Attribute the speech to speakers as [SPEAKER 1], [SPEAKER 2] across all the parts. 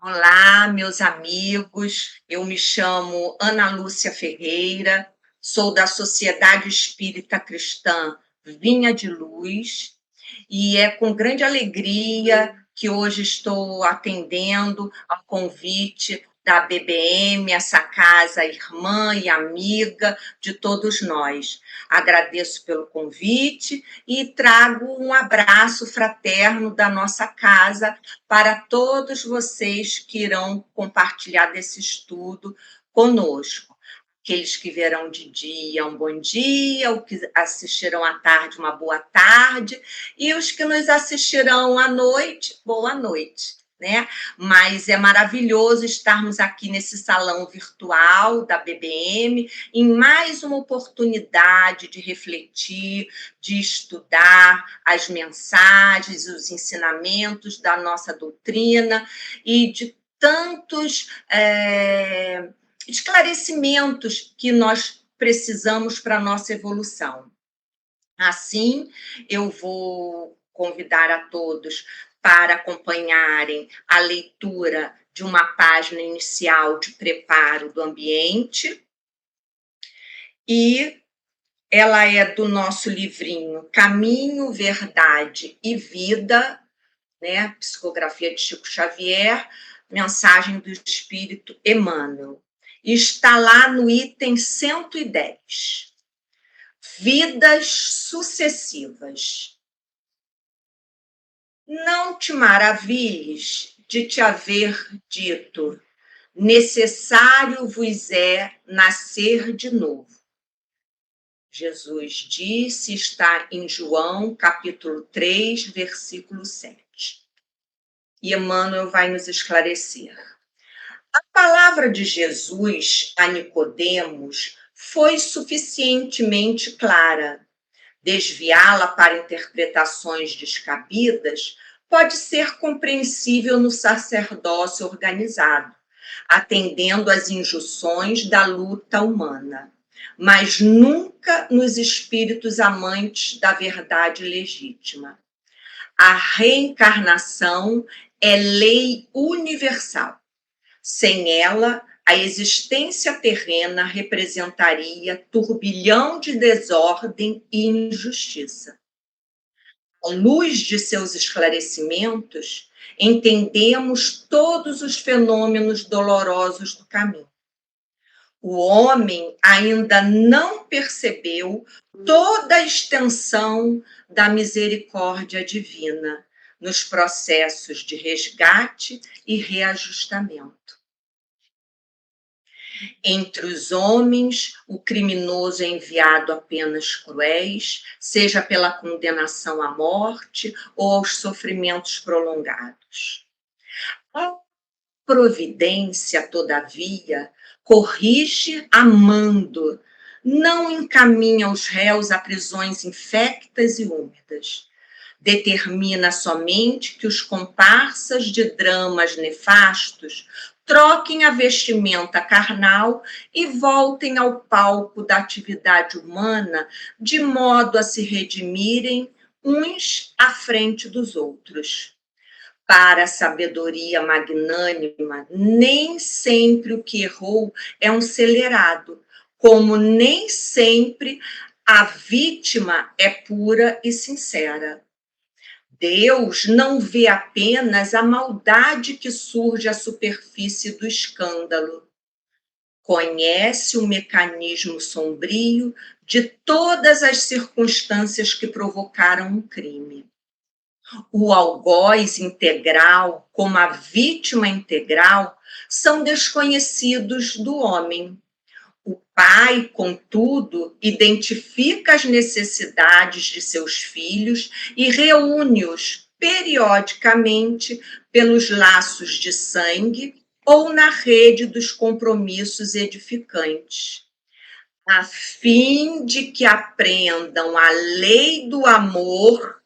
[SPEAKER 1] Olá, meus amigos. Eu me chamo Ana Lúcia Ferreira, sou da Sociedade Espírita Cristã Vinha de Luz, e é com grande alegria que hoje estou atendendo ao convite da BBM, essa casa irmã e amiga de todos nós. Agradeço pelo convite e trago um abraço fraterno da nossa casa para todos vocês que irão compartilhar desse estudo conosco. Aqueles que verão de dia, um bom dia, os que assistirão à tarde, uma boa tarde, e os que nos assistirão à noite, boa noite. Né? Mas é maravilhoso estarmos aqui nesse salão virtual da BBM, em mais uma oportunidade de refletir, de estudar as mensagens, os ensinamentos da nossa doutrina e de tantos esclarecimentos que nós precisamos para a nossa evolução. Assim, eu vou convidar a todos para acompanharem a leitura de uma página inicial de preparo do ambiente, e ela é do nosso livrinho Caminho, Verdade e Vida, né? Psicografia de Chico Xavier, mensagem do Espírito Emmanuel. Está lá no item 110. Vidas sucessivas. Não te maravilhes de te haver dito: necessário vos é nascer de novo. Jesus disse, está em João, capítulo 3, versículo 7. E Emmanuel vai nos esclarecer. A palavra de Jesus a Nicodemos foi suficientemente clara. Desviá-la para interpretações descabidas pode ser compreensível no sacerdócio organizado, atendendo às injunções da luta humana, mas nunca nos espíritos amantes da verdade legítima. A reencarnação é lei universal. Sem ela, a existência terrena representaria turbilhão de desordem e injustiça. À luz de seus esclarecimentos, entendemos todos os fenômenos dolorosos do caminho. O homem ainda não percebeu toda a extensão da misericórdia divina nos processos de resgate e reajustamento. Entre os homens, o criminoso é enviado a penas cruéis, seja pela condenação à morte ou aos sofrimentos prolongados. A providência, todavia, corrige amando, não encaminha os réus a prisões infectas e úmidas. Determina somente que os comparsas de dramas nefastos troquem a vestimenta carnal e voltem ao palco da atividade humana, de modo a se redimirem uns à frente dos outros. Para a sabedoria magnânima, nem sempre o que errou é um celerado, como nem sempre a vítima é pura e sincera. Deus não vê apenas a maldade que surge à superfície do escândalo. Conhece o mecanismo sombrio de todas as circunstâncias que provocaram um crime. O algoz integral, como a vítima integral, são desconhecidos do homem. O pai, contudo, identifica as necessidades de seus filhos e reúne-os periodicamente pelos laços de sangue ou na rede dos compromissos edificantes, a fim de que aprendam a lei do amor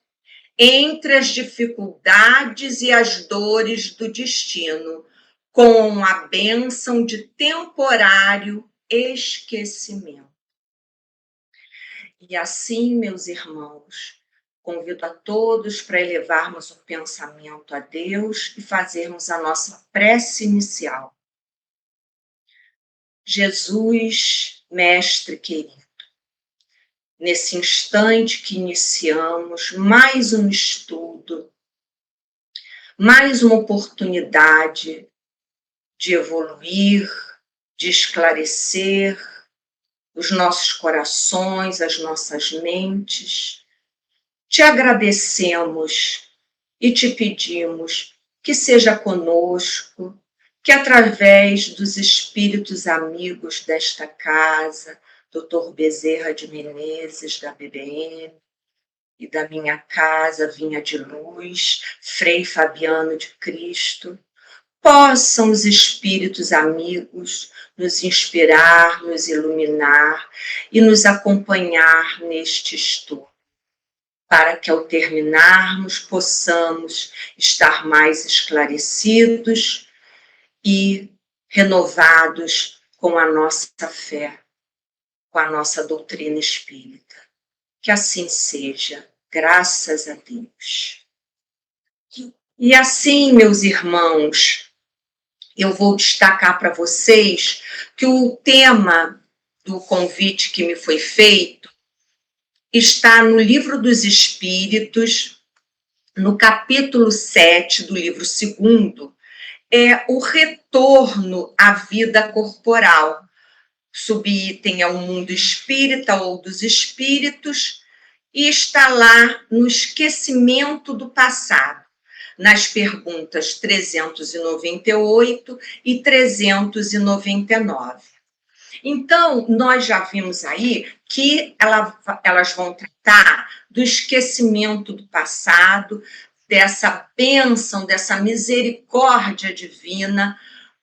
[SPEAKER 1] entre as dificuldades e as dores do destino, com a bênção de temporário esquecimento. E assim, meus irmãos, Convido a todos para elevarmos o pensamento a Deus e fazermos a nossa prece inicial. Jesus, Mestre querido, nesse instante que iniciamos mais um estudo, mais uma oportunidade de evoluir, de esclarecer os nossos corações, as nossas mentes. Te agradecemos e te pedimos que seja conosco, que através dos espíritos amigos desta casa, Dr. Bezerra de Menezes, da BBN, e da minha casa, Vinha de Luz, Frei Fabiano de Cristo, possam os espíritos amigos nos inspirar, nos iluminar e nos acompanhar neste estudo, para que ao terminarmos possamos estar mais esclarecidos e renovados com a nossa fé, com a nossa doutrina espírita. Que assim seja, graças a Deus. E assim, meus irmãos, eu vou destacar para vocês que o tema do convite que me foi feito está no Livro dos Espíritos, no capítulo 7 do livro 2º, é o retorno à vida corporal. Subitem é o mundo espírita ou dos espíritos, e está lá no esquecimento do passado, nas perguntas 398 e 399. Então, nós já vimos aí que elas vão tratar do esquecimento do passado, dessa bênção, dessa misericórdia divina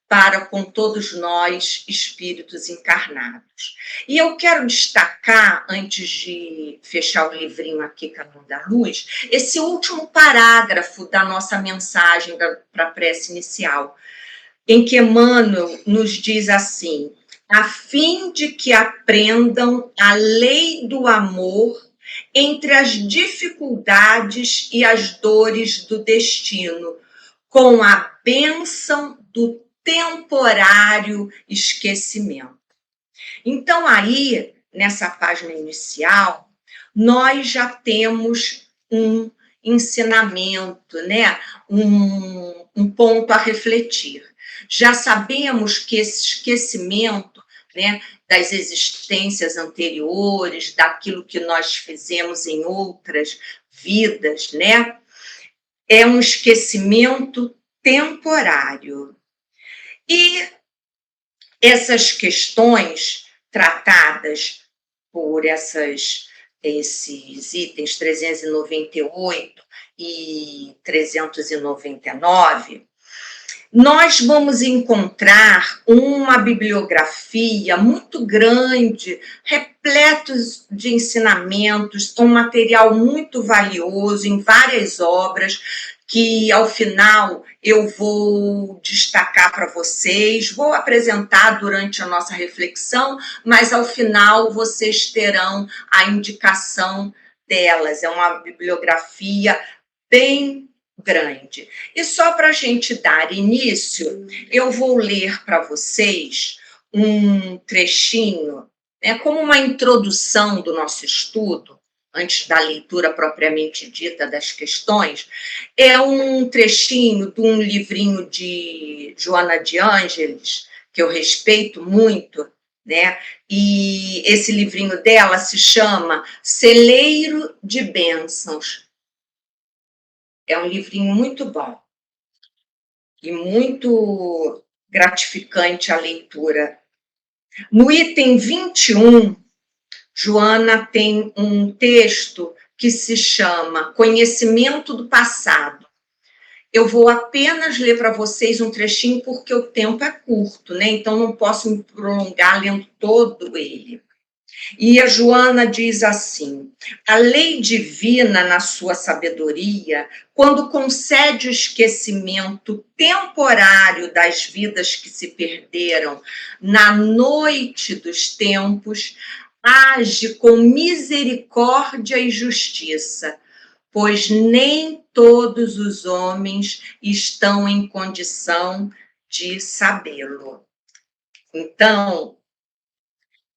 [SPEAKER 1] para com todos nós, espíritos encarnados. E eu quero destacar, antes de fechar o livrinho aqui, Caminho da Luz, esse último parágrafo da nossa mensagem para a prece inicial, em que Emmanuel nos diz assim: a fim de que aprendam a lei do amor entre as dificuldades e as dores do destino, com a bênção do temporário esquecimento. Então, aí, nessa página inicial, nós já temos um ensinamento, né? Um ponto a refletir. Já sabemos que esse esquecimento, né, das existências anteriores, daquilo que nós fizemos em outras vidas, né, é um esquecimento temporário. E essas questões tratadas por esses itens 398 e 399, nós vamos encontrar uma bibliografia muito grande, repleto de ensinamentos, um material muito valioso em várias obras, que ao final eu vou destacar para vocês, vou apresentar durante a nossa reflexão, mas ao final vocês terão a indicação delas. É uma bibliografia bem grande. E só para a gente dar início, eu vou ler para vocês um trechinho, né, como uma introdução do nosso estudo, antes da leitura propriamente dita das questões. É um trechinho de um livrinho de Joana de Ângeles, que eu respeito muito, né? E esse livrinho dela se chama Celeiro de Bênçãos. É um livrinho muito bom e muito gratificante a leitura. No item 21, Joana tem um texto que se chama Conhecimento do Passado. Eu vou apenas ler para vocês um trechinho porque o tempo é curto, né? Então não posso me prolongar lendo todo ele. E a Joana diz assim: a lei divina, na sua sabedoria, quando concede o esquecimento temporário das vidas que se perderam na noite dos tempos, age com misericórdia e justiça, pois nem todos os homens estão em condição de sabê-lo. Então,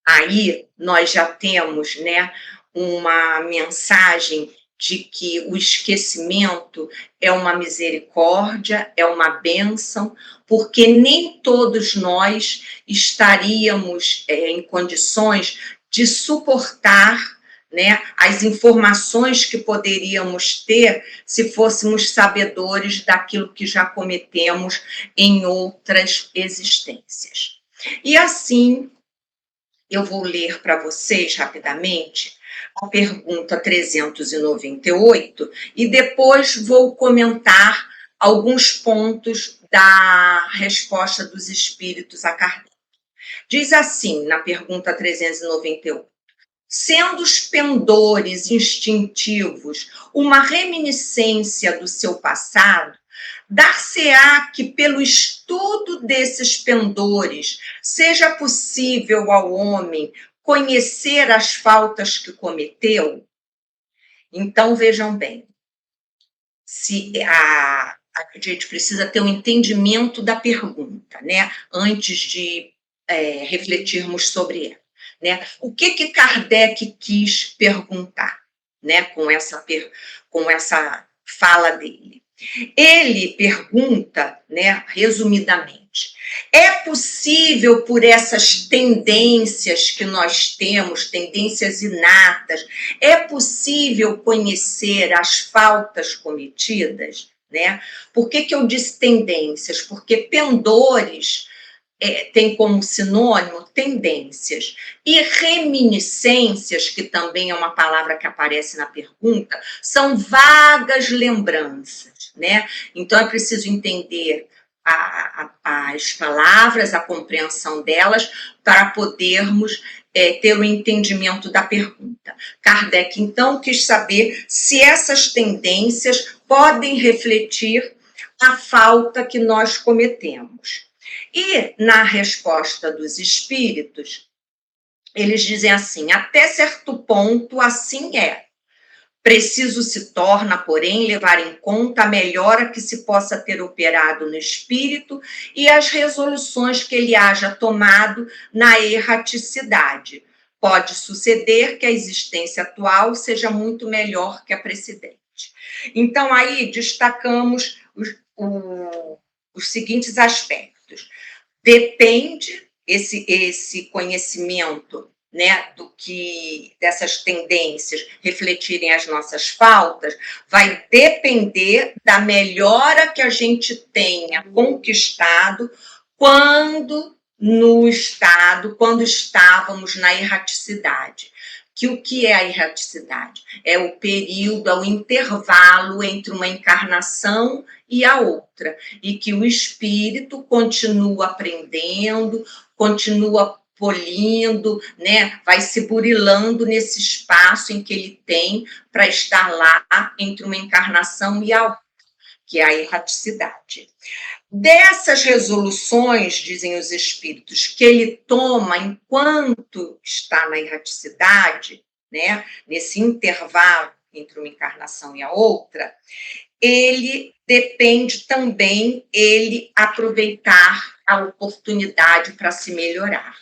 [SPEAKER 1] aí nós já temos, né, uma mensagem de que o esquecimento é uma misericórdia, é uma bênção, porque nem todos nós estaríamos em condições de suportar, né, as informações que poderíamos ter se fôssemos sabedores daquilo que já cometemos em outras existências. E assim, eu vou ler para vocês rapidamente a pergunta 398 e depois vou comentar alguns pontos da resposta dos espíritos a Kardec. Diz assim, na pergunta 398: sendo os pendores instintivos uma reminiscência do seu passado, dar-se-á que, pelo estudo desses pendores, seja possível ao homem conhecer as faltas que cometeu? Então, vejam bem, a gente precisa ter um entendimento da pergunta, né, antes de refletirmos sobre ela. Né? O que Kardec quis perguntar, né, com essa fala dele? Ele pergunta, né, resumidamente, é possível, por essas tendências que nós temos, tendências inatas, é possível conhecer as faltas cometidas? Né? Por que eu disse tendências? Porque pendores tem como sinônimo tendências. E reminiscências, que também é uma palavra que aparece na pergunta, são vagas lembranças, né? Então, é preciso entender as palavras, a compreensão delas, para podermos ter o entendimento da pergunta. Kardec, então, quis saber se essas tendências podem refletir a falta que nós cometemos. E, na resposta dos espíritos, eles dizem assim: até certo ponto, assim é. Preciso se torna, porém, levar em conta a melhora que se possa ter operado no espírito e as resoluções que ele haja tomado na erraticidade. Pode suceder que a existência atual seja muito melhor que a precedente. Então, aí destacamos os seguintes aspectos. Depende esse conhecimento, né, dessas tendências refletirem as nossas faltas, vai depender da melhora que a gente tenha conquistado quando estávamos na erraticidade. Que o que é a erraticidade? É o período, é o intervalo entre uma encarnação e a outra, e que o espírito continua aprendendo, continua polindo, né? Vai se burilando nesse espaço em que ele tem para estar lá entre uma encarnação e a outra, que é a erraticidade. Dessas resoluções, dizem os espíritos, que ele toma enquanto está na erraticidade, né, nesse intervalo entre uma encarnação e a outra, ele depende também ele aproveitar a oportunidade para se melhorar.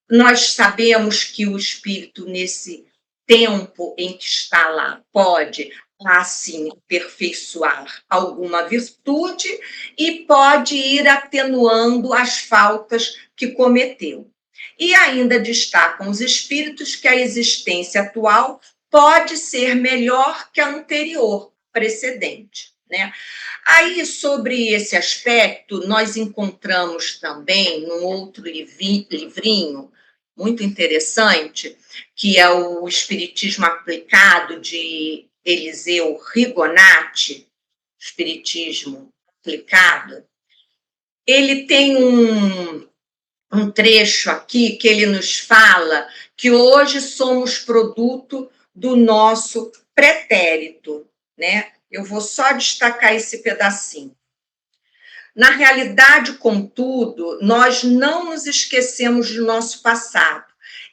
[SPEAKER 1] Nós sabemos que o espírito, nesse tempo em que está lá, pode assim aperfeiçoar alguma virtude e pode ir atenuando as faltas que cometeu. E ainda destacam os espíritos que a existência atual pode ser melhor que a anterior, precedente, né? Aí, sobre esse aspecto, nós encontramos também num outro livrinho muito interessante, que é o Espiritismo Aplicado, de Eliseu Rigonati, Espiritismo Aplicado. Ele tem um trecho aqui que ele nos fala que hoje somos produto do nosso pretérito, né? Eu vou só destacar esse pedacinho. Na realidade, contudo, nós não nos esquecemos do nosso passado.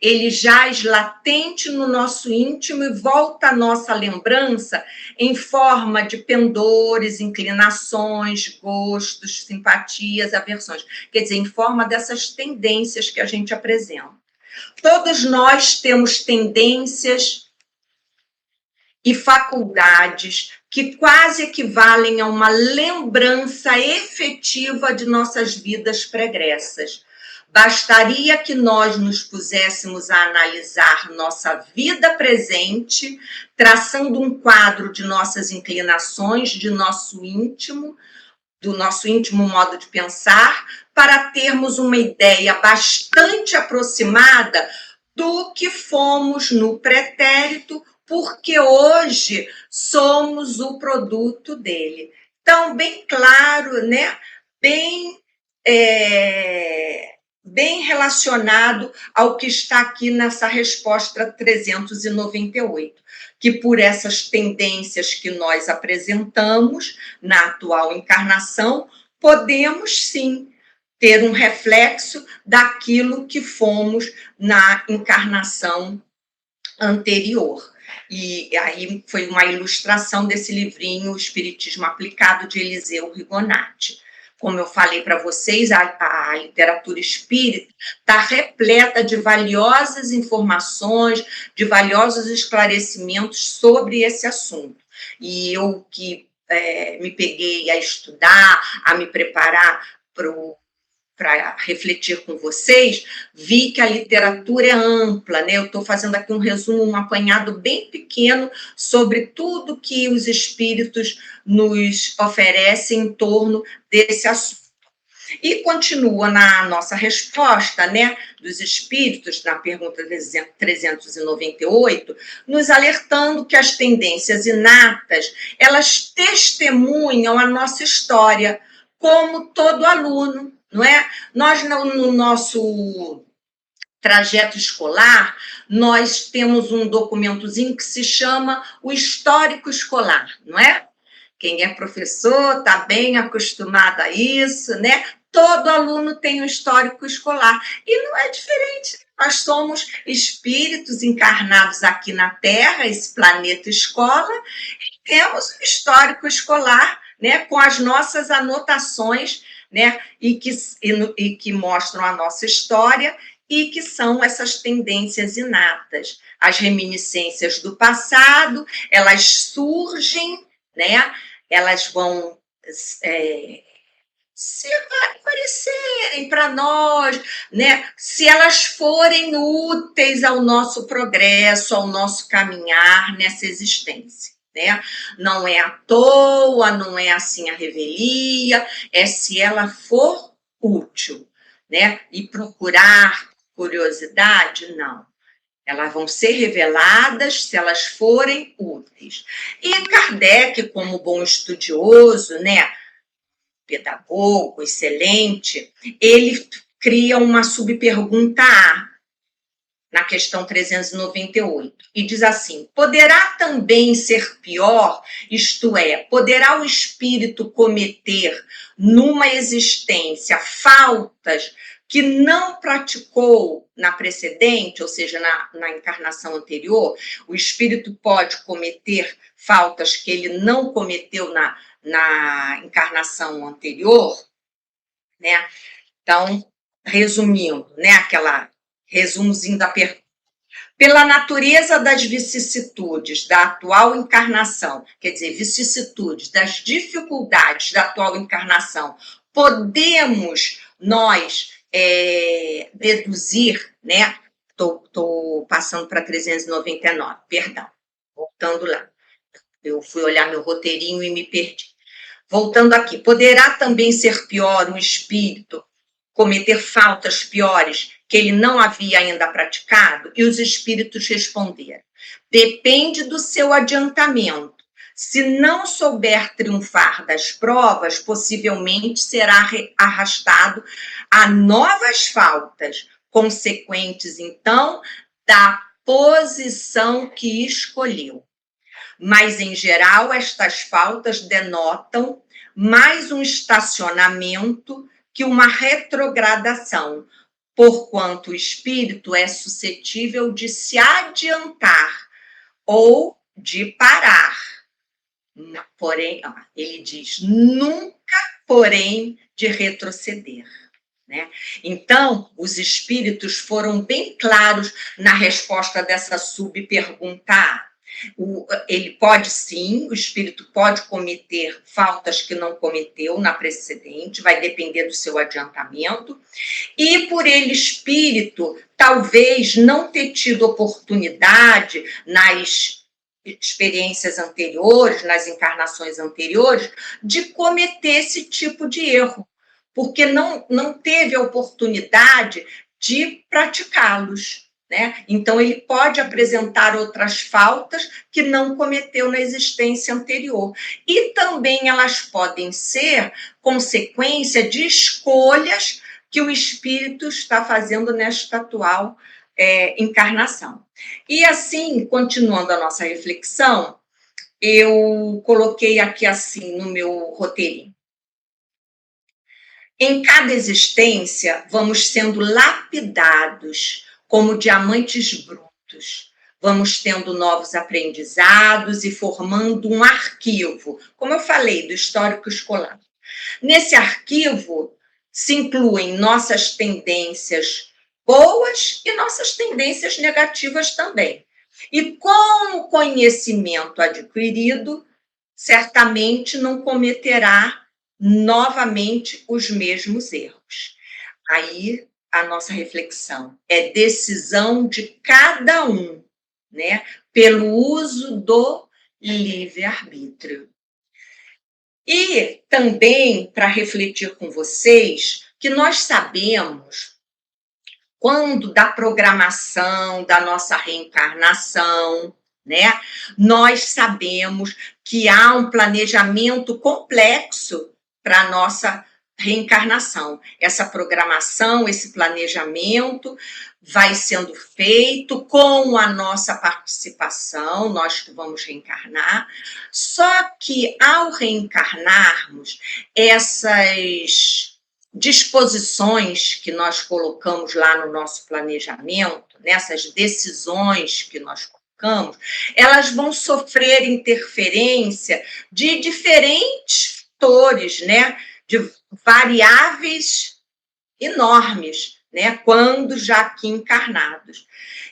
[SPEAKER 1] ele jaz latente no nosso íntimo e volta à nossa lembrança em forma de pendores, inclinações, gostos, simpatias, aversões. Quer dizer, em forma dessas tendências que a gente apresenta. Todos nós temos tendências e faculdades que quase equivalem a uma lembrança efetiva de nossas vidas pregressas. Bastaria que nós nos puséssemos a analisar nossa vida presente, traçando um quadro de nossas inclinações, de nosso íntimo, do nosso íntimo modo de pensar, para termos uma ideia bastante aproximada do que fomos no pretérito, porque hoje somos o produto dele. Então, bem claro, né? Bem relacionado ao que está aqui nessa resposta 398, que por essas tendências que nós apresentamos na atual encarnação, podemos sim ter um reflexo daquilo que fomos na encarnação anterior. E aí foi uma ilustração desse livrinho, O Espiritismo Aplicado, de Eliseu Rigonati. Como eu falei para vocês, a literatura espírita está repleta de valiosas informações, de valiosos esclarecimentos sobre esse assunto. E eu que me peguei a estudar, a me preparar para refletir com vocês, vi que a literatura é ampla, né? Eu estou fazendo aqui um resumo, um apanhado bem pequeno sobre tudo que os espíritos nos oferecem em torno desse assunto. E continua na nossa resposta, né, dos espíritos, na pergunta 398, nos alertando que as tendências inatas, elas testemunham a nossa história, como todo aluno, não é? Nós, no nosso trajeto escolar, nós temos um documentozinho que se chama o histórico escolar, não é? Quem é professor está bem acostumado a isso, né? Todo aluno tem um histórico escolar. E não é diferente. Nós somos espíritos encarnados aqui na Terra, esse planeta escola, e temos um histórico escolar, né, com as nossas anotações, né, e que mostram a nossa história e que são essas tendências inatas. As reminiscências do passado, elas surgem, né, elas vão se aparecerem para nós, né, se elas forem úteis ao nosso progresso, ao nosso caminhar nessa existência. Né? Não é à toa, não é assim a revelia, é se ela for útil, né? E procurar curiosidade, não. Elas vão ser reveladas se elas forem úteis. E Kardec, como bom estudioso, né, pedagogo, excelente, ele cria uma subpergunta A, na questão 398, e diz assim: poderá também ser pior, isto é, poderá o espírito cometer numa existência faltas que não praticou na precedente, ou seja, na encarnação anterior? O espírito pode cometer faltas que ele não cometeu na encarnação anterior, né? Então, resumindo, né, resumozinho da pergunta. Pela natureza das vicissitudes da atual encarnação, quer dizer, vicissitudes das dificuldades da atual encarnação, podemos nós deduzir, né? Estou passando para 399, perdão, voltando lá. Eu fui olhar meu roteirinho e me perdi. Voltando aqui, poderá também ser pior um espírito cometer faltas piores que ele não havia ainda praticado? E os espíritos responderam: depende do seu adiantamento. Se não souber triunfar das provas, possivelmente será arrastado a novas faltas, consequentes, então, da posição que escolheu. Mas, em geral, estas faltas denotam mais um estacionamento que uma retrogradação, porquanto o espírito é suscetível de se adiantar ou de parar. Porém, ele diz, nunca, porém, de retroceder. Né? Então, os espíritos foram bem claros na resposta dessa subpergunta. Ele pode sim, o espírito pode cometer faltas que não cometeu na precedente, vai depender do seu adiantamento, e por ele, espírito, talvez não ter tido oportunidade nas experiências anteriores, nas encarnações anteriores, de cometer esse tipo de erro, porque não teve a oportunidade de praticá-los. Né? Então, ele pode apresentar outras faltas que não cometeu na existência anterior. E também elas podem ser consequência de escolhas que o espírito está fazendo nesta atual encarnação. E assim, continuando a nossa reflexão, eu coloquei aqui assim no meu roteirinho. Em cada existência, vamos sendo lapidados como diamantes brutos. Vamos tendo novos aprendizados e formando um arquivo, como eu falei, do histórico escolar. Nesse arquivo se incluem nossas tendências boas e nossas tendências negativas também. E com o conhecimento adquirido, certamente não cometerá novamente os mesmos erros. Aí a nossa reflexão é decisão de cada um, né, pelo uso do livre-arbítrio. E também para refletir com vocês que nós sabemos quando da programação da nossa reencarnação, né? Nós sabemos que há um planejamento complexo para a nossa reencarnação. Essa programação, esse planejamento vai sendo feito com a nossa participação, nós que vamos reencarnar. Só que ao reencarnarmos, essas disposições que nós colocamos lá no nosso planejamento, nessas decisões que nós colocamos, elas vão sofrer interferência de diferentes fatores, né? De variáveis enormes, né? Quando já aqui encarnados.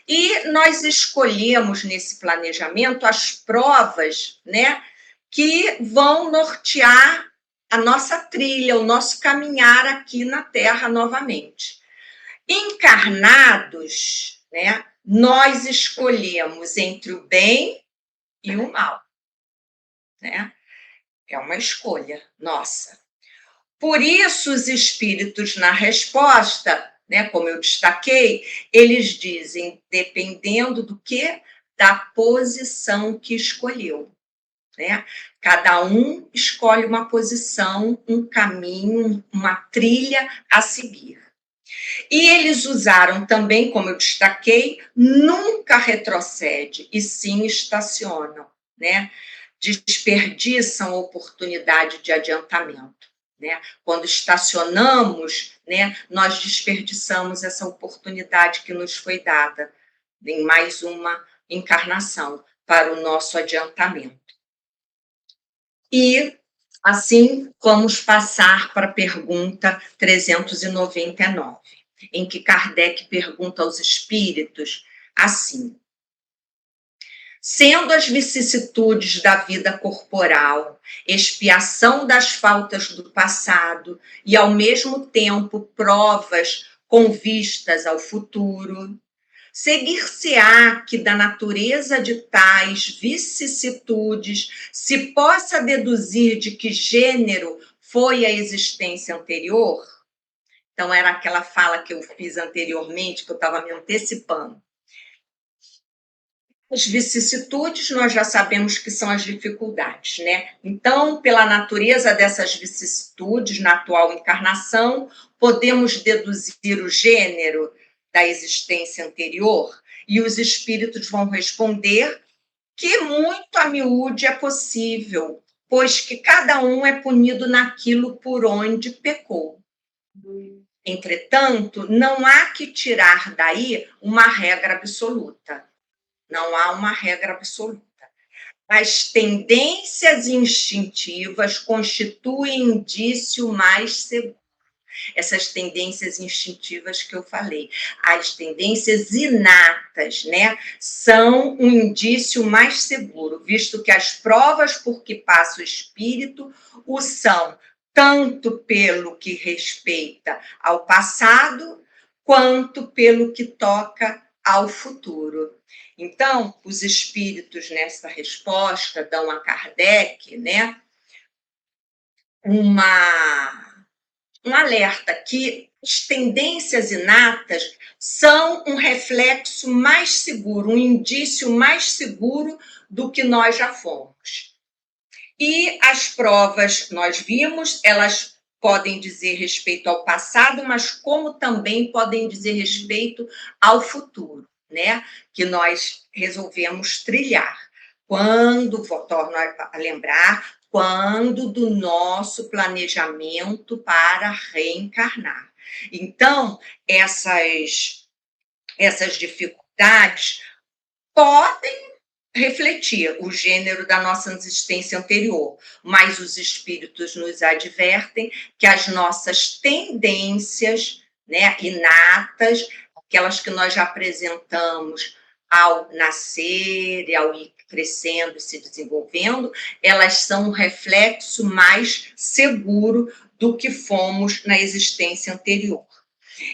[SPEAKER 1] E nós escolhemos nesse planejamento as provas, né? Que vão nortear a nossa trilha, o nosso caminhar aqui na Terra novamente. Encarnados, né, nós escolhemos entre o bem e o mal. Né? É uma escolha nossa. Por isso, os espíritos, na resposta, né, como eu destaquei, eles dizem, dependendo do quê? Da posição que escolheu. Né? Cada um escolhe uma posição, um caminho, uma trilha a seguir. E eles usaram também, como eu destaquei, nunca retrocede, e sim estacionam, né? Desperdiçam a oportunidade de adiantamento. Né? Quando estacionamos, né, nós desperdiçamos essa oportunidade que nos foi dada em mais uma encarnação para o nosso adiantamento. E, assim, vamos passar para a pergunta 399, em que Kardec pergunta aos espíritos assim: sendo as vicissitudes da vida corporal expiação das faltas do passado e, ao mesmo tempo, provas com vistas ao futuro, seguir-se-á que da natureza de tais vicissitudes se possa deduzir de que gênero foi a existência anterior? Então, era aquela fala que eu fiz anteriormente, que eu estava me antecipando. As vicissitudes, nós já sabemos que são as dificuldades, né? Então, pela natureza dessas vicissitudes, na atual encarnação, podemos deduzir o gênero da existência anterior, e os espíritos vão responder que muito a miúde é possível, pois que cada um é punido naquilo por onde pecou. Entretanto, não há que tirar daí uma regra absoluta. Não há uma regra absoluta. As tendências instintivas constituem indício mais seguro. Essas tendências instintivas que eu falei, as tendências inatas, né, são um indício mais seguro, visto que as provas por que passa o espírito o são, tanto pelo que respeita ao passado, quanto pelo que toca ao futuro. Então, os espíritos, nessa resposta, dão a Kardec, né, um alerta que as tendências inatas são um reflexo mais seguro, um indício mais seguro do que nós já fomos. E as provas, nós vimos, elas podem dizer respeito ao passado, mas como também podem dizer respeito ao futuro, né? Que nós resolvemos trilhar. Quando, torno a lembrar, quando do nosso planejamento para reencarnar. Então, essas dificuldades podem refletir o gênero da nossa existência anterior, mas os espíritos nos advertem que as nossas tendências, né, inatas, aquelas que nós já apresentamos ao nascer e ao ir crescendo e se desenvolvendo, elas são um reflexo mais seguro do que fomos na existência anterior.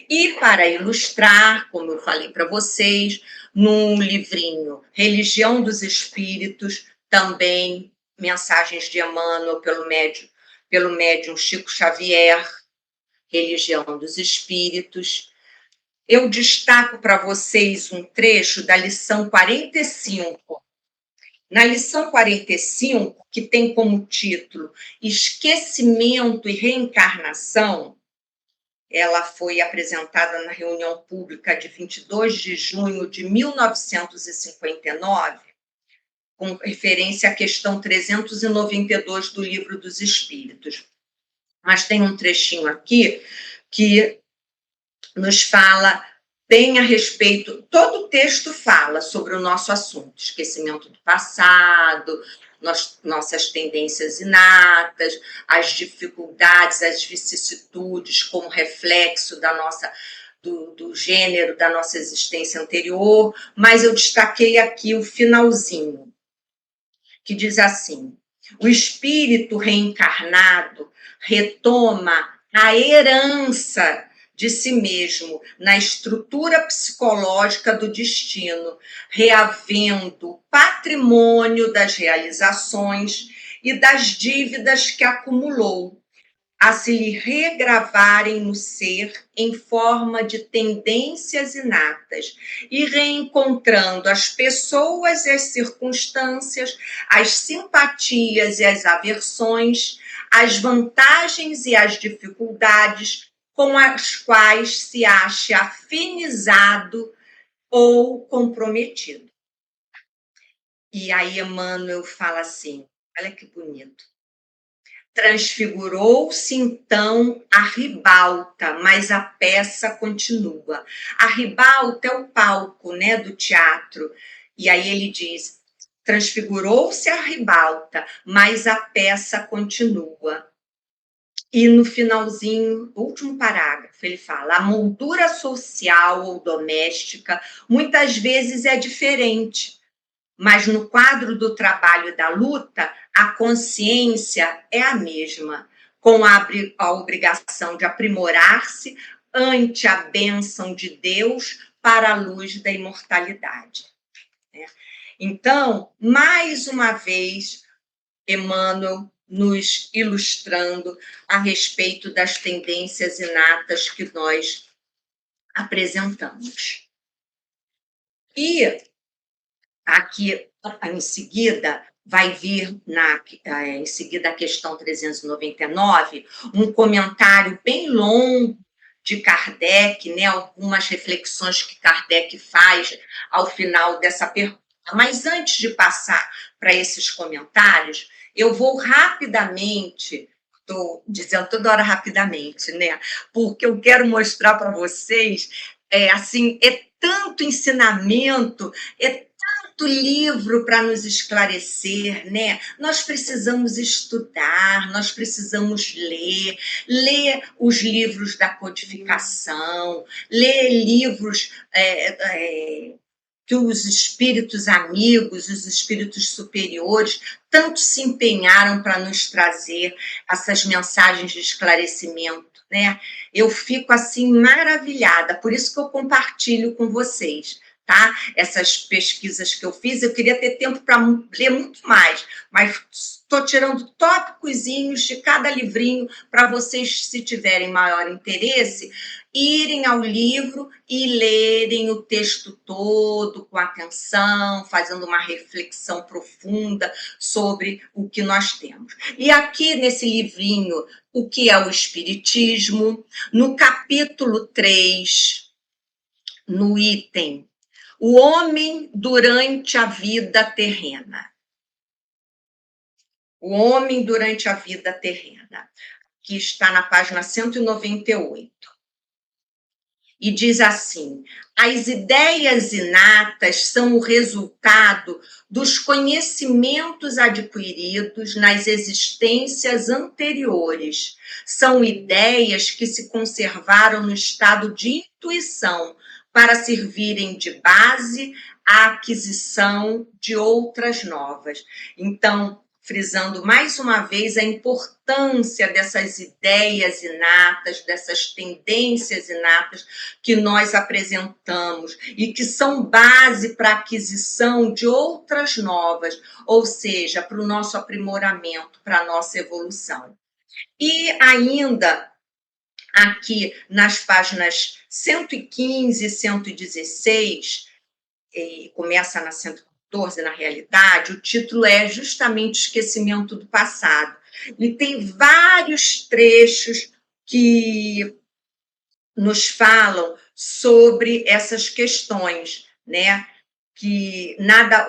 [SPEAKER 1] E para ilustrar, como eu falei para vocês, num livrinho Religião dos Espíritos, também mensagens de Emmanuel pelo médium Chico Xavier, Religião dos Espíritos. Eu destaco para vocês um trecho da lição 45. Na lição 45, que tem como título Esquecimento e Reencarnação, ela foi apresentada na reunião pública de 22 de junho de 1959, com referência à questão 392 do Livro dos Espíritos. Mas tem um trechinho aqui que nos fala bem a respeito, todo o texto fala sobre o nosso assunto, esquecimento do passado, nossas tendências inatas, as dificuldades, as vicissitudes como reflexo do gênero da nossa existência anterior, mas eu destaquei aqui o finalzinho, que diz assim: o espírito reencarnado retoma a herança de si mesmo na estrutura psicológica do destino, reavendo o patrimônio das realizações e das dívidas que acumulou, a se lhe regravarem no ser em forma de tendências inatas e reencontrando as pessoas e as circunstâncias, as simpatias e as aversões, as vantagens e as dificuldades com as quais se acha afinizado ou comprometido. E aí Emmanuel fala assim, olha que bonito. Transfigurou-se então a ribalta, mas a peça continua. A ribalta é o palco, né, do teatro. E aí ele diz, transfigurou-se a ribalta, mas a peça continua. E no finalzinho, último parágrafo, ele fala: a moldura social ou doméstica muitas vezes é diferente, mas no quadro do trabalho e da luta, a consciência é a mesma, com a obrigação de aprimorar-se ante a bênção de Deus para a luz da imortalidade. Então, mais uma vez, Emmanuel nos ilustrando a respeito das tendências inatas que nós apresentamos. E aqui, em seguida, vai vir, em seguida, a questão 399, um comentário bem longo de Kardec, né, algumas reflexões que Kardec faz ao final dessa pergunta. Mas antes de passar para esses comentários, eu vou rapidamente estou dizendo toda hora rapidamente, né? Porque eu quero mostrar para vocês, assim, é tanto ensinamento, é tanto livro para nos esclarecer, né? Nós precisamos estudar, nós precisamos ler os livros da codificação, ler livros que os espíritos amigos, os espíritos superiores, tanto se empenharam para nos trazer essas mensagens de esclarecimento, né? Eu fico assim maravilhada, por isso que eu compartilho com vocês, tá? Essas pesquisas que eu fiz, eu queria ter tempo para ler muito mais, mas estou tirando tópicozinhos de cada livrinho para vocês, se tiverem maior interesse, irem ao livro e lerem o texto todo com atenção, fazendo uma reflexão profunda sobre o que nós temos. E aqui nesse livrinho, O que é o Espiritismo, no capítulo 3, no item O Homem durante a Vida Terrena. O Homem durante a Vida Terrena, que está na página 198. E diz assim: as ideias inatas são o resultado dos conhecimentos adquiridos nas existências anteriores. São ideias que se conservaram no estado de intuição para servirem de base à aquisição de outras novas. Então, frisando mais uma vez a importância dessas ideias inatas, dessas tendências inatas que nós apresentamos e que são base para a aquisição de outras novas, ou seja, para o nosso aprimoramento, para a nossa evolução. E ainda aqui nas páginas 115 e 116, e começa na 114, na realidade, o título é justamente Esquecimento do Passado. E tem vários trechos que nos falam sobre essas questões, né? Que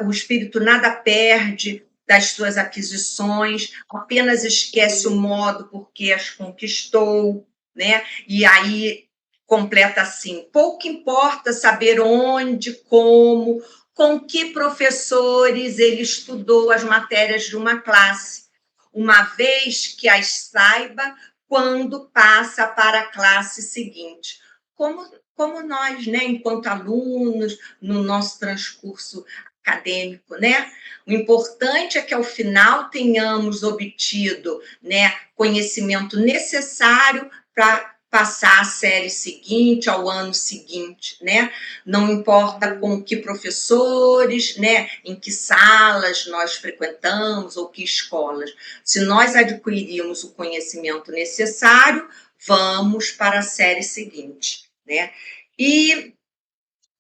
[SPEAKER 1] o espírito nada perde das suas aquisições, apenas esquece o modo por que as conquistou, né? E aí completa assim: pouco importa saber onde, como, com que professores ele estudou as matérias de uma classe, uma vez que as saiba quando passa para a classe seguinte. Como nós, né, enquanto alunos, no nosso transcurso acadêmico, né? O importante é que ao final tenhamos obtido, né, conhecimento necessário para passar à série seguinte, ao ano seguinte, né? Não importa com que professores, né, em que salas nós frequentamos ou que escolas. Se nós adquirirmos o conhecimento necessário, vamos para a série seguinte, né? E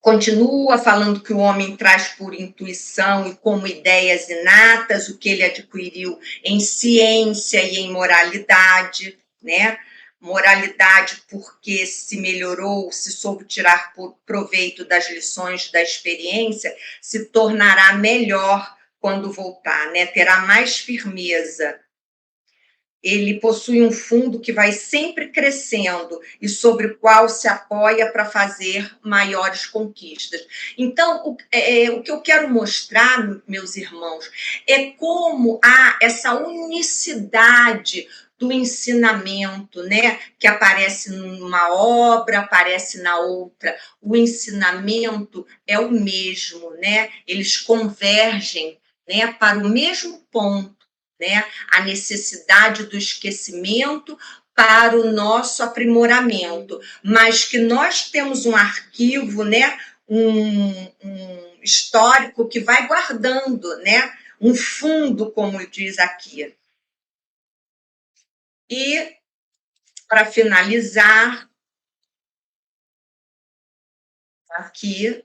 [SPEAKER 1] continua falando que o homem traz por intuição e como ideias inatas o que ele adquiriu em ciência e em moralidade, né? Moralidade porque se melhorou, se soube tirar proveito das lições da experiência, se tornará melhor quando voltar, né? Terá mais firmeza. Ele possui um fundo que vai sempre crescendo e sobre o qual se apoia para fazer maiores conquistas. Então, o que eu quero mostrar, meus irmãos, é como há essa unicidade do ensinamento, né? Que aparece numa obra, aparece na outra. O ensinamento é o mesmo, né? Eles convergem, né, para o mesmo ponto, né? A necessidade do esquecimento para o nosso aprimoramento, mas que nós temos um arquivo, né? Um histórico que vai guardando, né? Um fundo, como diz aqui. E, para finalizar, aqui,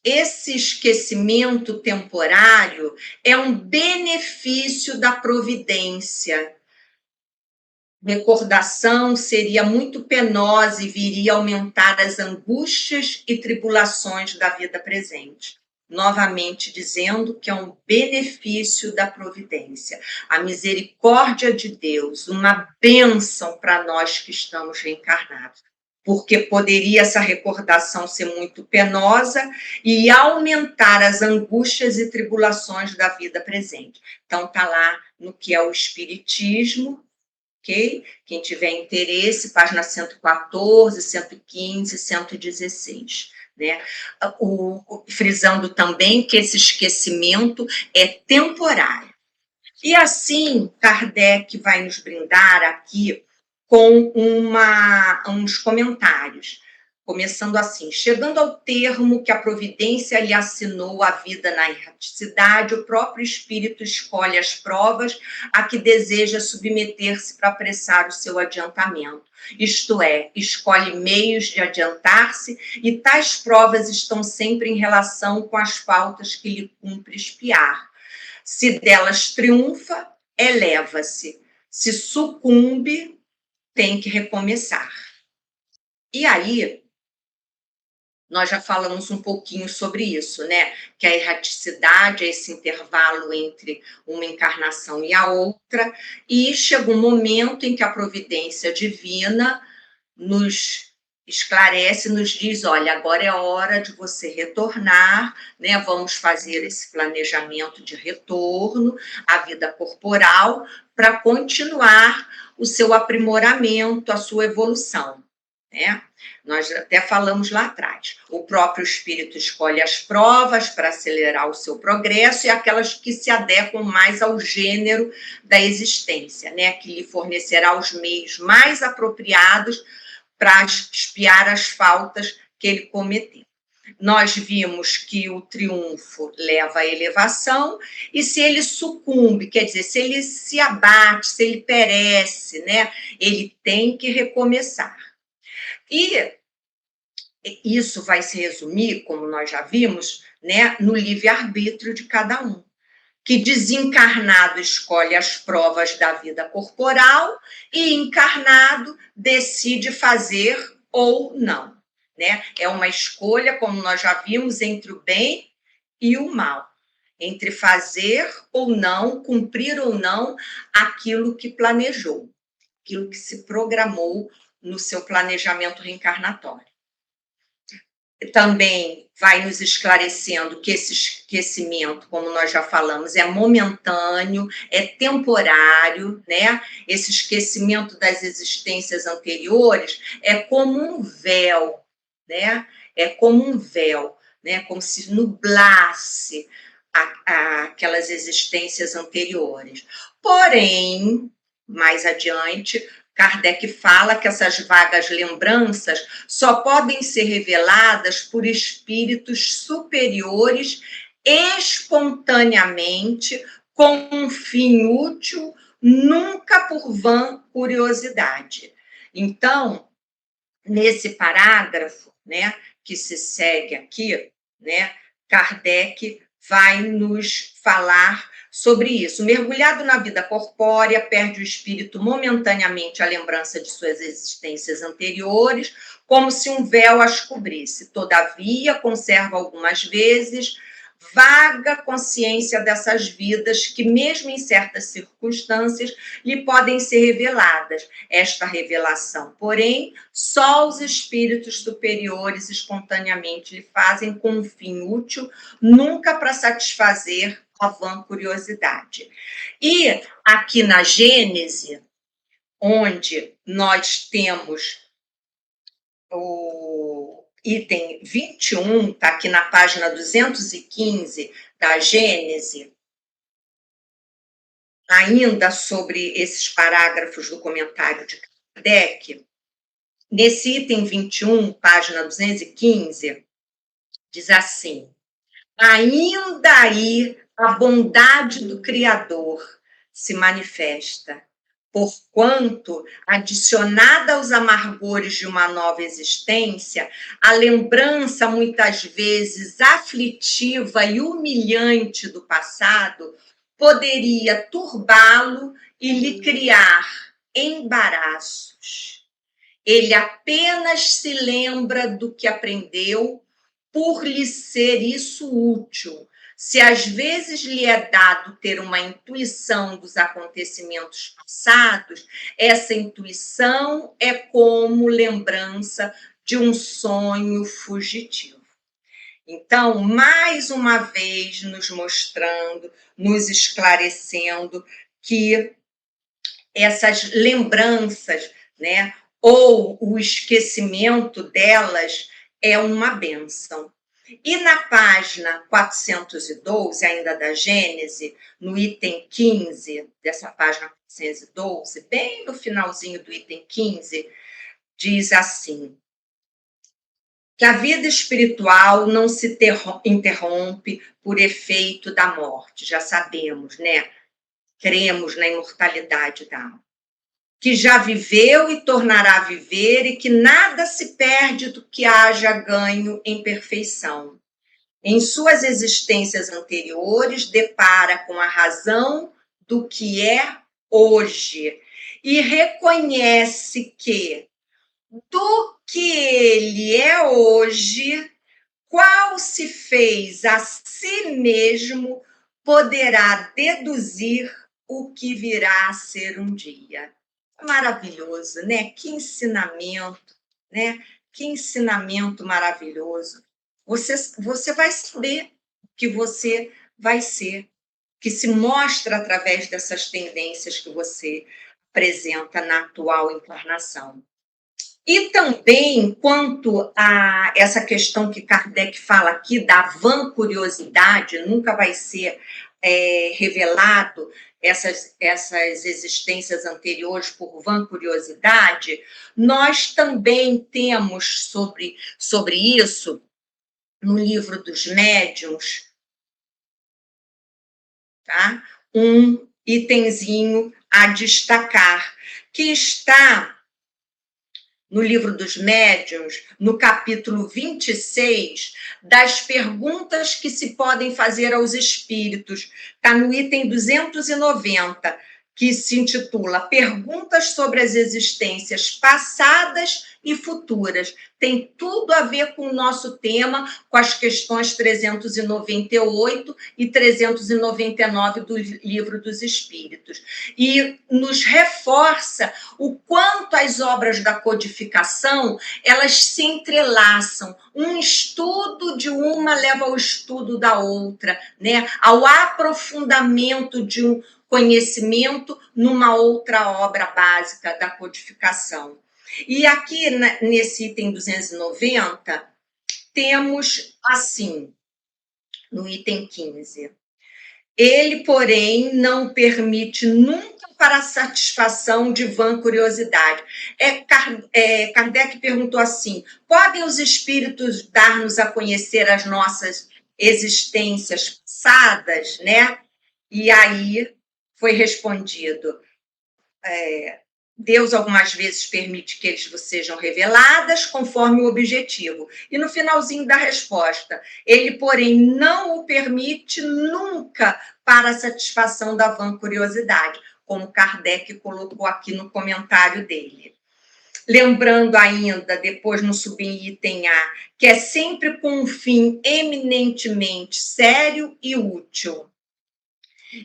[SPEAKER 1] esse esquecimento temporário é um benefício da providência. Recordação seria muito penosa e viria aumentar as angústias e tribulações da vida presente. novamente dizendo que é um benefício da providência. A misericórdia de Deus, uma bênção para nós que estamos reencarnados. Porque poderia essa recordação ser muito penosa e aumentar as angústias e tribulações da vida presente. Então, está lá no que é o Espiritismo, ok? Quem tiver interesse, página 114, 115, 116. Né? Frisando também que esse esquecimento é temporário. E assim, Kardec vai nos brindar aqui com uns comentários, começando assim: chegando ao termo que a providência lhe assinou a vida na erraticidade, o próprio espírito escolhe as provas a que deseja submeter-se para apressar o seu adiantamento. Isto é, escolhe meios de adiantar-se, e tais provas estão sempre em relação com as faltas que lhe cumpre expiar. Se delas triunfa, eleva-se. Se sucumbe, tem que recomeçar. E aí, nós já falamos um pouquinho sobre isso, né? Que a erraticidade é esse intervalo entre uma encarnação e a outra, e chega um momento em que a providência divina nos esclarece, nos diz: olha, agora é hora de você retornar, né? Vamos fazer esse planejamento de retorno à vida corporal para continuar o seu aprimoramento, a sua evolução, né? Nós até falamos lá atrás. O próprio espírito escolhe as provas para acelerar o seu progresso e aquelas que se adequam mais ao gênero da existência, né? Que lhe fornecerá os meios mais apropriados para expiar as faltas que ele cometeu. Nós vimos que o triunfo leva à elevação, e se ele sucumbe, quer dizer, se ele se abate, se ele perece, né, ele tem que recomeçar. E isso vai se resumir, como nós já vimos, né, no livre-arbítrio de cada um, que desencarnado escolhe as provas da vida corporal e encarnado decide fazer ou não, né? É uma escolha, como nós já vimos, entre o bem e o mal, entre fazer ou não, cumprir ou não aquilo que planejou, aquilo que se programou no seu planejamento reencarnatório. Também vai nos esclarecendo que esse esquecimento, como nós já falamos, é momentâneo, é temporário, né? Esse esquecimento das existências anteriores é como um véu, né? É como um véu, né? Como se nublasse aquelas existências anteriores. Porém, mais adiante, Kardec fala que essas vagas lembranças só podem ser reveladas por espíritos superiores espontaneamente, com um fim útil, nunca por vã curiosidade. Então, nesse parágrafo, né, que se segue aqui, né, Kardec vai nos falar sobre isso. Mergulhado na vida corpórea, perde o espírito momentaneamente a lembrança de suas existências anteriores, como se um véu as cobrisse. Todavia, conserva algumas vezes vaga consciência dessas vidas que, mesmo em certas circunstâncias, lhe podem ser reveladas. Esta revelação, porém, só os espíritos superiores espontaneamente lhe fazem com um fim útil, nunca para satisfazer a vã curiosidade. E aqui na Gênese, onde nós temos o item 21, está aqui na página 215 da Gênese, ainda sobre esses parágrafos do comentário de Kardec, nesse item 21, página 215, diz assim: ainda aí a bondade do Criador se manifesta, porquanto, adicionada aos amargores de uma nova existência, a lembrança muitas vezes aflitiva e humilhante do passado poderia turbá-lo e lhe criar embaraços. Ele apenas se lembra do que aprendeu por lhe ser isso útil. Se às vezes lhe é dado ter uma intuição dos acontecimentos passados, essa intuição é como lembrança de um sonho fugitivo. Então, mais uma vez, nos mostrando, nos esclarecendo que essas lembranças, né, ou o esquecimento delas é uma bênção. E na página 412, ainda da Gênese, no item 15, dessa página 412, bem no finalzinho do item 15, diz assim: que a vida espiritual não se interrompe por efeito da morte, já sabemos, né? Cremos na imortalidade da alma. Que já viveu e tornará a viver, e que nada se perde do que haja ganho em perfeição. Em suas existências anteriores, depara com a razão do que é hoje e reconhece que, do que ele é hoje, qual se fez a si mesmo, poderá deduzir o que virá a ser um dia. Maravilhoso, né? Que ensinamento, né? Que ensinamento maravilhoso. Você vai saber o que você vai ser, que se mostra através dessas tendências que você apresenta na atual encarnação. E também, quanto a essa questão que Kardec fala aqui da vancuriosidade, nunca vai ser revelado essas existências anteriores por vancuriosidade, nós também temos sobre isso, no livro dos médiuns, tá? Um itemzinho a destacar, que está no livro dos médiuns, no capítulo 26, das perguntas que se podem fazer aos espíritos. Está no item 290, que se intitula Perguntas sobre as existências passadas e futuras. Tem tudo a ver com o nosso tema, com as questões 398 e 399 do Livro dos Espíritos. E nos reforça o quanto as obras da codificação, elas se entrelaçam. Um estudo de uma leva ao estudo da outra, né? Ao aprofundamento de um conhecimento numa outra obra básica da codificação. E aqui, nesse item 290, temos assim, no item 15. Ele, porém, não permite nunca para a satisfação de vã curiosidade. Kardec perguntou assim: podem os espíritos dar-nos a conhecer as nossas existências passadas, né? E aí foi respondido: Deus algumas vezes permite que eles sejam reveladas conforme o objetivo. E no finalzinho da resposta, ele, porém, não o permite nunca para a satisfação da vã curiosidade, como Kardec colocou aqui no comentário dele. Lembrando ainda, depois no subitem A, que é sempre com um fim eminentemente sério e útil.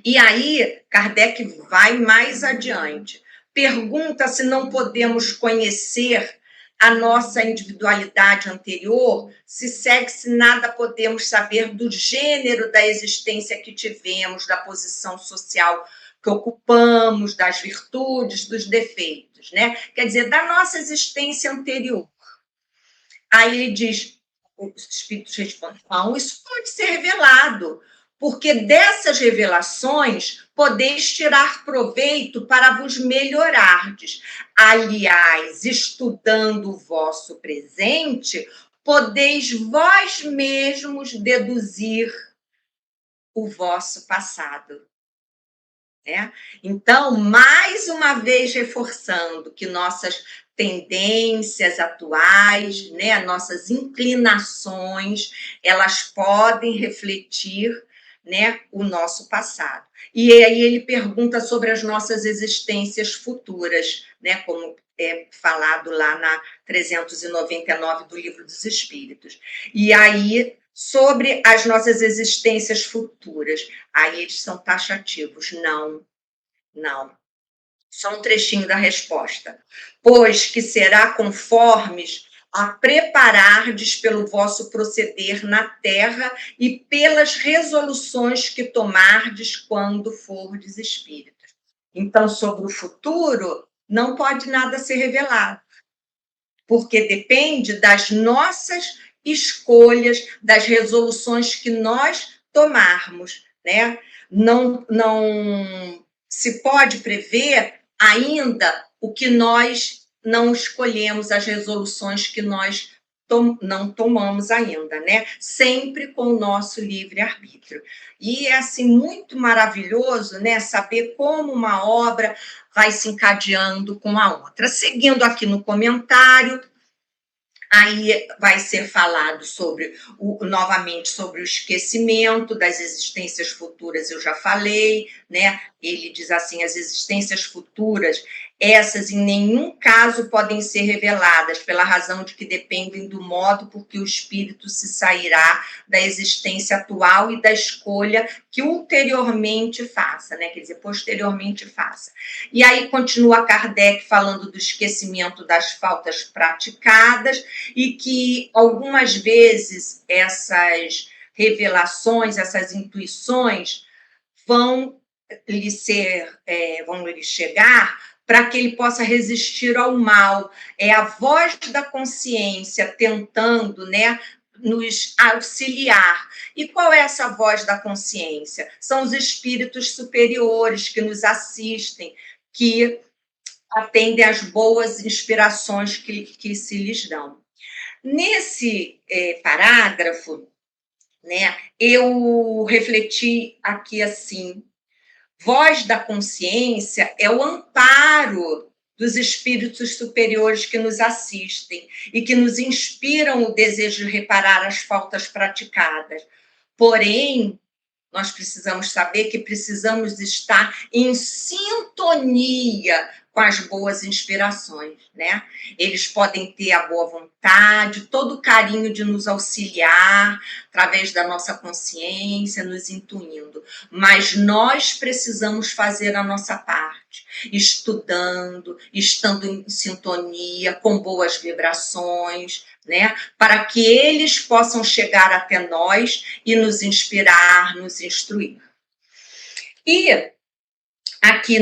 [SPEAKER 1] E aí, Kardec vai mais adiante. Pergunta se não podemos conhecer a nossa individualidade anterior, se segue-se nada podemos saber do gênero da existência que tivemos, da posição social que ocupamos, das virtudes, dos defeitos, né? Quer dizer, da nossa existência anterior. Aí ele diz, os espíritos respondem, não, isso pode ser revelado, porque dessas revelações podeis tirar proveito para vos melhorardes. Aliás, estudando o vosso presente, podeis vós mesmos deduzir o vosso passado. Então, mais uma vez reforçando que nossas tendências atuais, né, nossas inclinações, elas podem refletir né, o nosso passado. E aí ele pergunta sobre as nossas existências futuras, né, como é falado lá na 399 do Livro dos Espíritos. E aí, sobre as nossas existências futuras, aí eles são taxativos. Não, não. Só um trechinho da resposta. Pois que será conformes a preparardes pelo vosso proceder na terra e pelas resoluções que tomardes quando fordes espíritos. Então, sobre o futuro, não pode nada ser revelado, porque depende das nossas escolhas, das resoluções que nós tomarmos, né? Não se pode prever ainda o que nós não escolhemos, as resoluções que nós não tomamos ainda, né? Sempre com o nosso livre-arbítrio. E é, assim, muito maravilhoso, né? Saber como uma obra vai se encadeando com a outra. Seguindo aqui no comentário, aí vai ser falado novamente sobre o esquecimento das existências futuras, eu já falei, né? Ele diz assim: as existências futuras, essas em nenhum caso podem ser reveladas, pela razão de que dependem do modo por que o espírito se sairá da existência atual e da escolha que ulteriormente faça, né? Quer dizer, posteriormente faça. E aí continua Kardec falando do esquecimento das faltas praticadas, e que algumas vezes essas revelações, essas intuições vão lhe chegar para que ele possa resistir ao mal. É a voz da consciência tentando, né, nos auxiliar. E qual é essa voz da consciência? São os espíritos superiores que nos assistem, que atendem às boas inspirações que se lhes dão. Nesse parágrafo, né, eu refleti aqui assim: voz da consciência é o amparo dos espíritos superiores que nos assistem e que nos inspiram o desejo de reparar as faltas praticadas. Porém, nós precisamos saber que precisamos estar em sintonia com as boas inspirações, né? Eles podem ter a boa vontade, todo o carinho de nos auxiliar através da nossa consciência, nos intuindo, mas nós precisamos fazer a nossa parte, estudando, estando em sintonia, com boas vibrações, né? Para que eles possam chegar até nós e nos inspirar, nos instruir. E aqui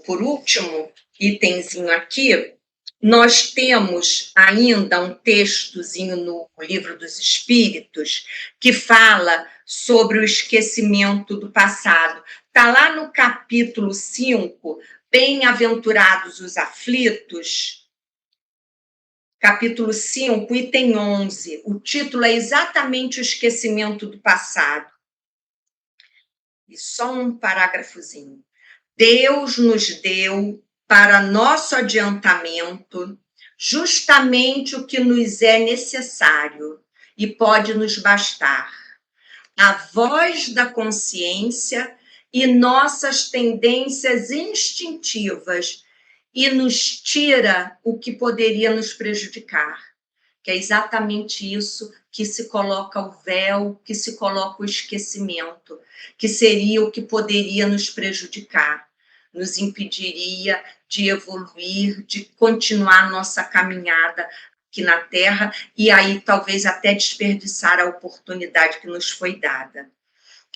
[SPEAKER 1] por último, itemzinho aqui, nós temos ainda um textozinho no Livro dos Espíritos que fala sobre o esquecimento do passado. Está lá no capítulo 5, Bem-aventurados os aflitos, capítulo 5, item 11. O título é exatamente o esquecimento do passado. E só um parágrafozinho. Deus nos deu, para nosso adiantamento, justamente o que nos é necessário e pode nos bastar: a voz da consciência e nossas tendências instintivas, e nos tira o que poderia nos prejudicar, que é exatamente isso que se coloca o véu, que se coloca o esquecimento, que seria o que poderia nos prejudicar, nos impediria de evoluir, de continuar nossa caminhada aqui na Terra, e aí talvez até desperdiçar a oportunidade que nos foi dada.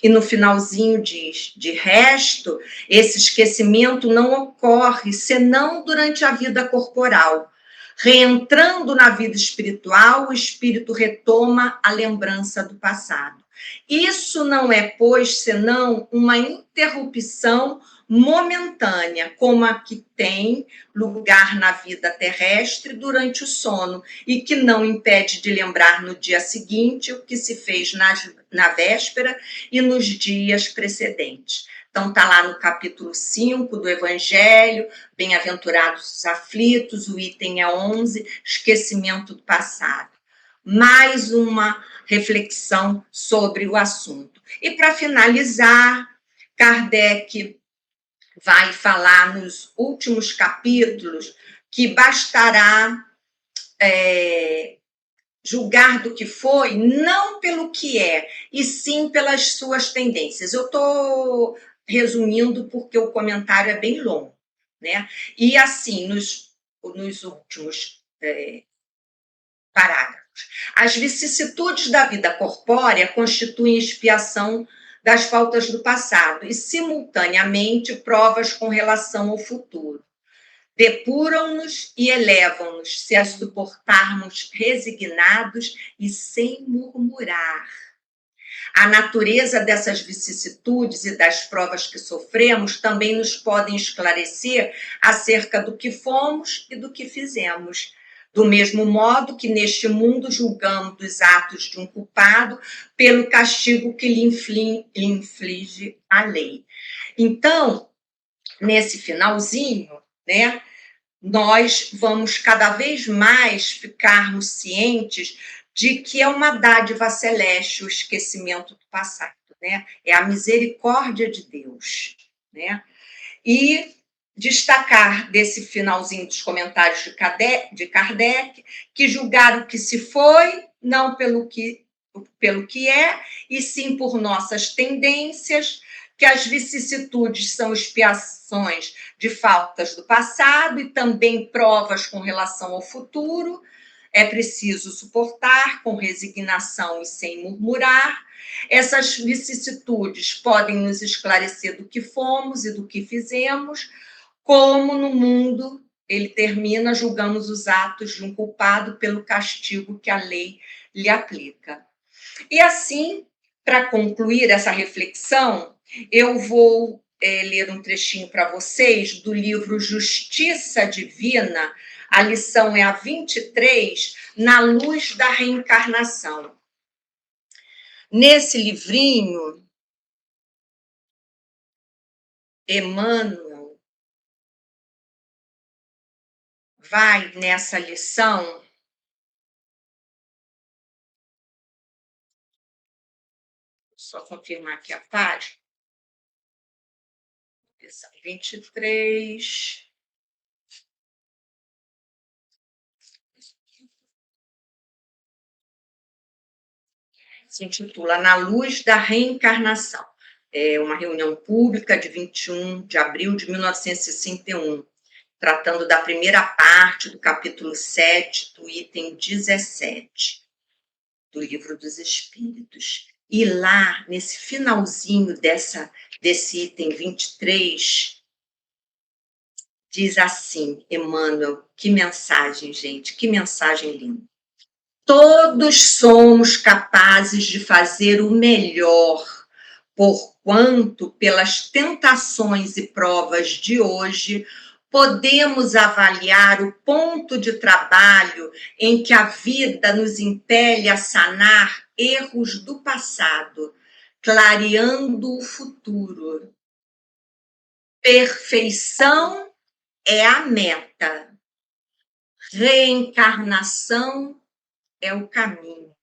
[SPEAKER 1] E no finalzinho diz: de resto, esse esquecimento não ocorre senão durante a vida corporal. Reentrando na vida espiritual, o espírito retoma a lembrança do passado. Isso não é, pois, senão uma interrupção momentânea, como a que tem lugar na vida terrestre durante o sono, e que não impede de lembrar no dia seguinte o que se fez na véspera e nos dias precedentes. Então, está lá no capítulo 5 do Evangelho, Bem-aventurados os aflitos, o item é 11, esquecimento do passado. mais uma reflexão sobre o assunto. E para finalizar, Kardec vai falar nos últimos capítulos que bastará julgar do que foi, não pelo que é, e sim pelas suas tendências. Eu estou resumindo porque o comentário é bem longo, né? E assim, nos últimos parágrafos. As vicissitudes da vida corpórea constituem expiação das faltas do passado e, simultaneamente, provas com relação ao futuro. Depuram-nos e elevam-nos, se as suportarmos resignados e sem murmurar. A natureza dessas vicissitudes e das provas que sofremos também nos podem esclarecer acerca do que fomos e do que fizemos. Do mesmo modo que neste mundo julgamos dos atos de um culpado pelo castigo que lhe inflige a lei. Então, nesse finalzinho, né, nós vamos cada vez mais ficarmos cientes de que é uma dádiva celeste o esquecimento do passado, né? É a misericórdia de Deus, né? E destacar desse finalzinho dos comentários de Kardec que julgar o que se foi, não pelo que é, e sim por nossas tendências, que as vicissitudes são expiações de faltas do passado e também provas com relação ao futuro. É preciso suportar com resignação e sem murmurar. Essas vicissitudes podem nos esclarecer do que fomos e do que fizemos, como no mundo, ele termina, julgamos os atos de um culpado pelo castigo que a lei lhe aplica. E assim, para concluir essa reflexão, eu vou ler um trechinho para vocês do livro Justiça Divina, a lição é a 23, Na Luz da Reencarnação. Nesse livrinho, Emmanuel vai nessa lição só confirmar aqui a página. Lição 23. Se intitula Na Luz da Reencarnação. É uma reunião pública de 21 de abril de 1961, tratando da primeira parte do capítulo 7, do item 17, do Livro dos Espíritos. E lá, nesse finalzinho desse item 23, diz assim, Emmanuel, que mensagem, gente, que mensagem linda. Todos somos capazes de fazer o melhor, porquanto, pelas tentações e provas de hoje, podemos avaliar o ponto de trabalho em que a vida nos impele a sanar erros do passado, clareando o futuro. Perfeição é a meta. Reencarnação é o caminho.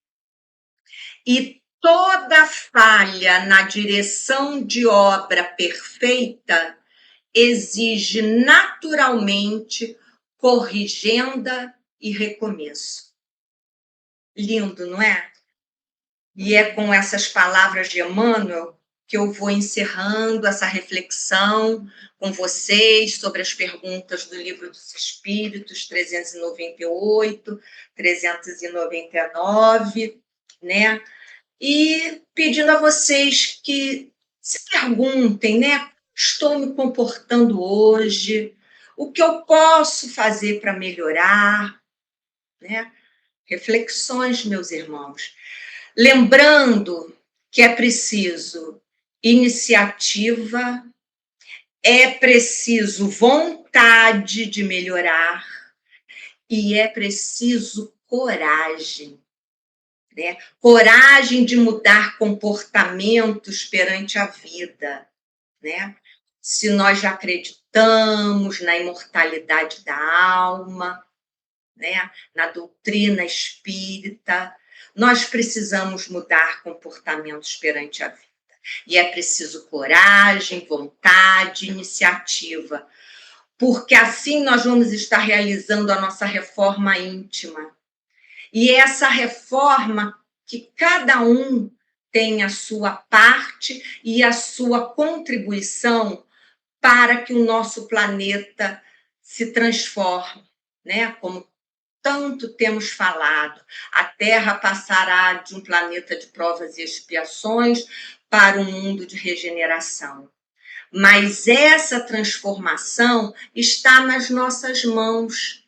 [SPEAKER 1] E toda falha na direção de obra perfeita exige naturalmente corrigenda e recomeço. Lindo, não é? E é com essas palavras de Emmanuel que eu vou encerrando essa reflexão com vocês sobre as perguntas do Livro dos Espíritos, 398, 399, né? E pedindo a vocês que se perguntem, né? Estou me comportando hoje? O que eu posso fazer para melhorar? Né? Reflexões, meus irmãos. Lembrando que é preciso iniciativa, é preciso vontade de melhorar e é preciso coragem, né? Coragem de mudar comportamentos perante a vida, né? Se nós já acreditamos na imortalidade da alma, né? Na doutrina espírita. Nós precisamos mudar comportamentos perante a vida. E é preciso coragem, vontade, iniciativa, porque assim nós vamos estar realizando a nossa reforma íntima. E essa reforma que cada um tem a sua parte e a sua contribuição para que o nosso planeta se transforme, né? Como tanto temos falado, a Terra passará de um planeta de provas e expiações para um mundo de regeneração. Mas essa transformação está nas nossas mãos,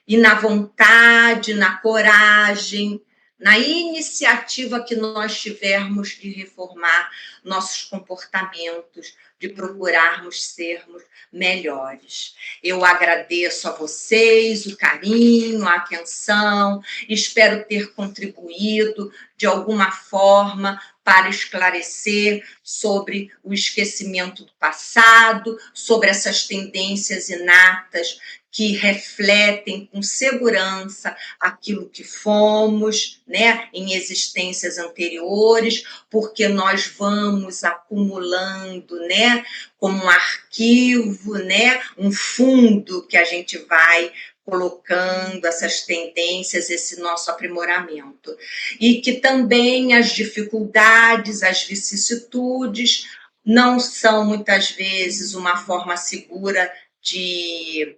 [SPEAKER 1] e na vontade, na coragem, na iniciativa que nós tivermos de reformar nossos comportamentos, de procurarmos sermos melhores. Eu agradeço a vocês o carinho, a atenção, espero ter contribuído de alguma forma para esclarecer sobre o esquecimento do passado, sobre essas tendências inatas que refletem com segurança aquilo que fomos, né, em existências anteriores, porque nós vamos acumulando, né, como um arquivo, né, um fundo que a gente vai colocando essas tendências, esse nosso aprimoramento. E que também as dificuldades, as vicissitudes não são muitas vezes uma forma segura de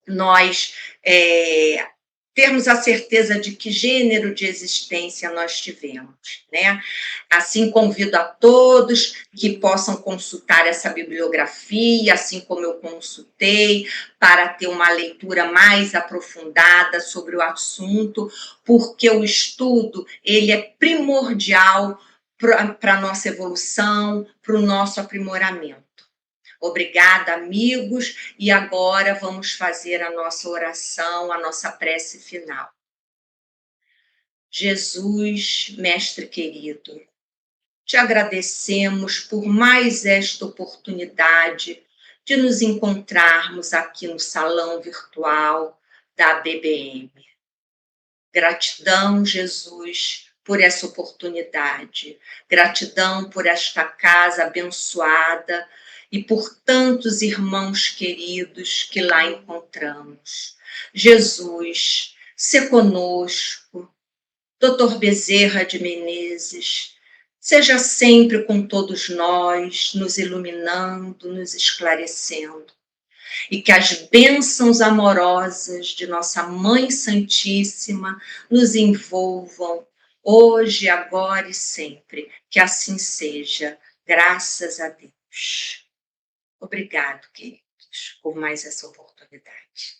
[SPEAKER 1] nós termos a certeza de que gênero de existência nós tivemos, né? Assim, convido a todos que possam consultar essa bibliografia, assim como eu consultei, para ter uma leitura mais aprofundada sobre o assunto, porque o estudo, ele é primordial para a nossa evolução, para o nosso aprimoramento. Obrigada, amigos, e agora vamos fazer a nossa oração, a nossa prece final. Jesus, Mestre querido, te agradecemos por mais esta oportunidade de nos encontrarmos aqui no salão virtual da BBM. Gratidão, Jesus, por essa oportunidade. Gratidão por esta casa abençoada e por tantos irmãos queridos que lá encontramos. Jesus, se conosco. Dr. Bezerra de Menezes, seja sempre com todos nós, nos iluminando, nos esclarecendo. E que as bênçãos amorosas de nossa Mãe Santíssima nos envolvam hoje, agora e sempre. Que assim seja, graças a Deus. Obrigado, queridos, por mais essa oportunidade.